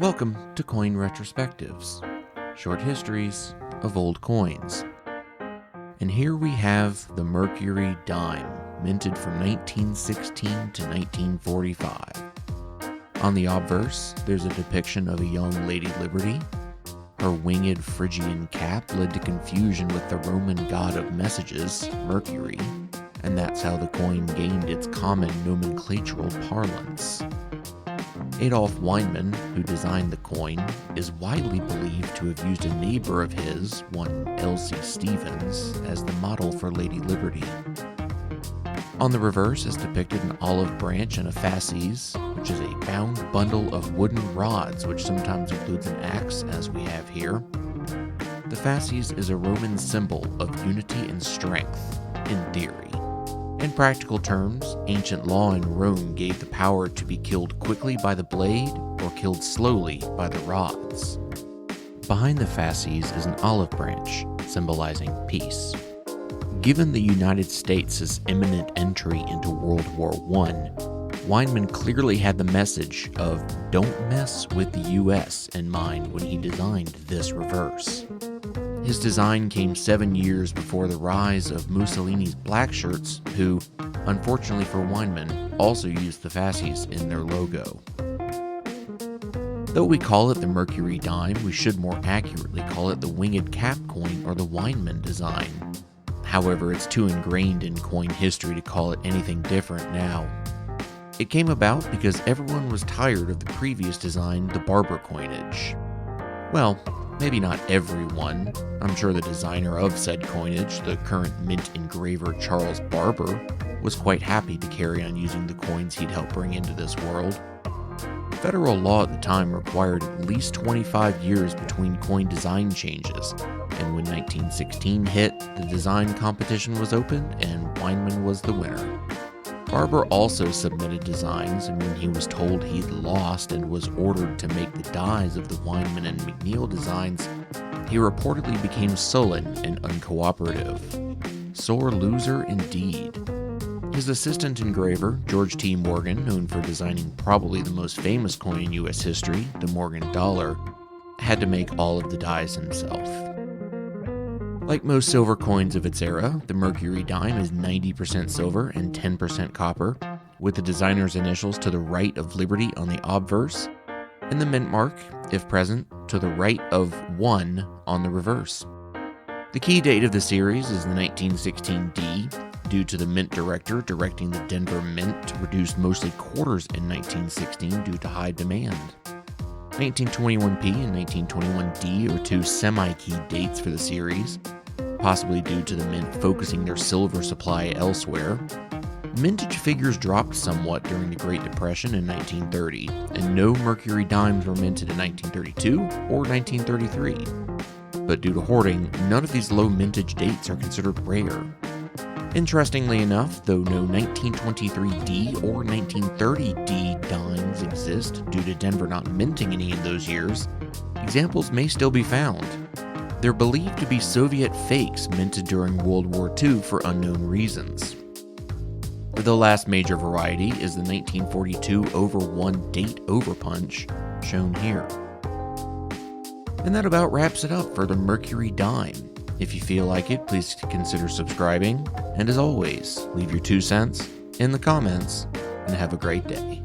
Welcome to Coin Retrospectives, short histories of old coins. And here we have the Mercury dime, minted from 1916 to 1945. On the obverse, there's a depiction of a young Lady Liberty. Her winged Phrygian cap led to confusion with the Roman god of messages, Mercury, and that's how the coin gained its common nomenclatural parlance. Adolf Weinman, who designed the coin, is widely believed to have used a neighbor of his, one Elsie Stevens, as the model for Lady Liberty. On the reverse is depicted an olive branch and a fasces, which is a bound bundle of wooden rods, which sometimes includes an axe, as we have here. The fasces is a Roman symbol of unity and strength, in theory. In practical terms, ancient law in Rome gave the power to be killed quickly by the blade or killed slowly by the rods. Behind the fasces is an olive branch, symbolizing peace. Given the United States' imminent entry into World War I, Weinman clearly had the message of "don't mess with the US" in mind when he designed this reverse. His design came 7 years before the rise of Mussolini's black shirts, who, unfortunately for Weinman, also used the fasces in their logo. Though we call it the Mercury dime, we should more accurately call it the winged cap coin or the Weinman design. However, it's too ingrained in coin history to call it anything different now. It came about because everyone was tired of the previous design, the barber coinage. Well, maybe not everyone. I'm sure the designer of said coinage, the current mint engraver Charles Barber, was quite happy to carry on using the coins he'd helped bring into this world. Federal law at the time required at least 25 years between coin design changes, and when 1916 hit, the design competition was opened and Weinman was the winner. Barber also submitted designs, and when he was told he'd lost and was ordered to make the dies of the Weinman and McNeil designs, he reportedly became sullen and uncooperative. Sore loser indeed. His assistant engraver, George T. Morgan, known for designing probably the most famous coin in U.S. history, the Morgan dollar, had to make all of the dies himself. Like most silver coins of its era, the Mercury dime is 90% silver and 10% copper, with the designer's initials to the right of Liberty on the obverse, and the mint mark, if present, to the right of 1 on the reverse. The key date of the series is the 1916 D, due to the mint director directing the Denver Mint to produce mostly quarters in 1916 due to high demand. 1921P and 1921D are two semi-key dates for the series, possibly due to the mint focusing their silver supply elsewhere. Mintage figures dropped somewhat during the Great Depression in 1930, and no Mercury dimes were minted in 1932 or 1933. But due to hoarding, none of these low mintage dates are considered rare. Interestingly enough, though no 1923D or 1930D dimes exist due to Denver not minting any in those years, examples may still be found. They're believed to be Soviet fakes minted during World War II for unknown reasons. The last major variety is the 1942 over 1 date overpunch, shown here. And that about wraps it up for the Mercury dime. If you feel like it, please consider subscribing, and as always, leave your 2 cents in the comments, and have a great day.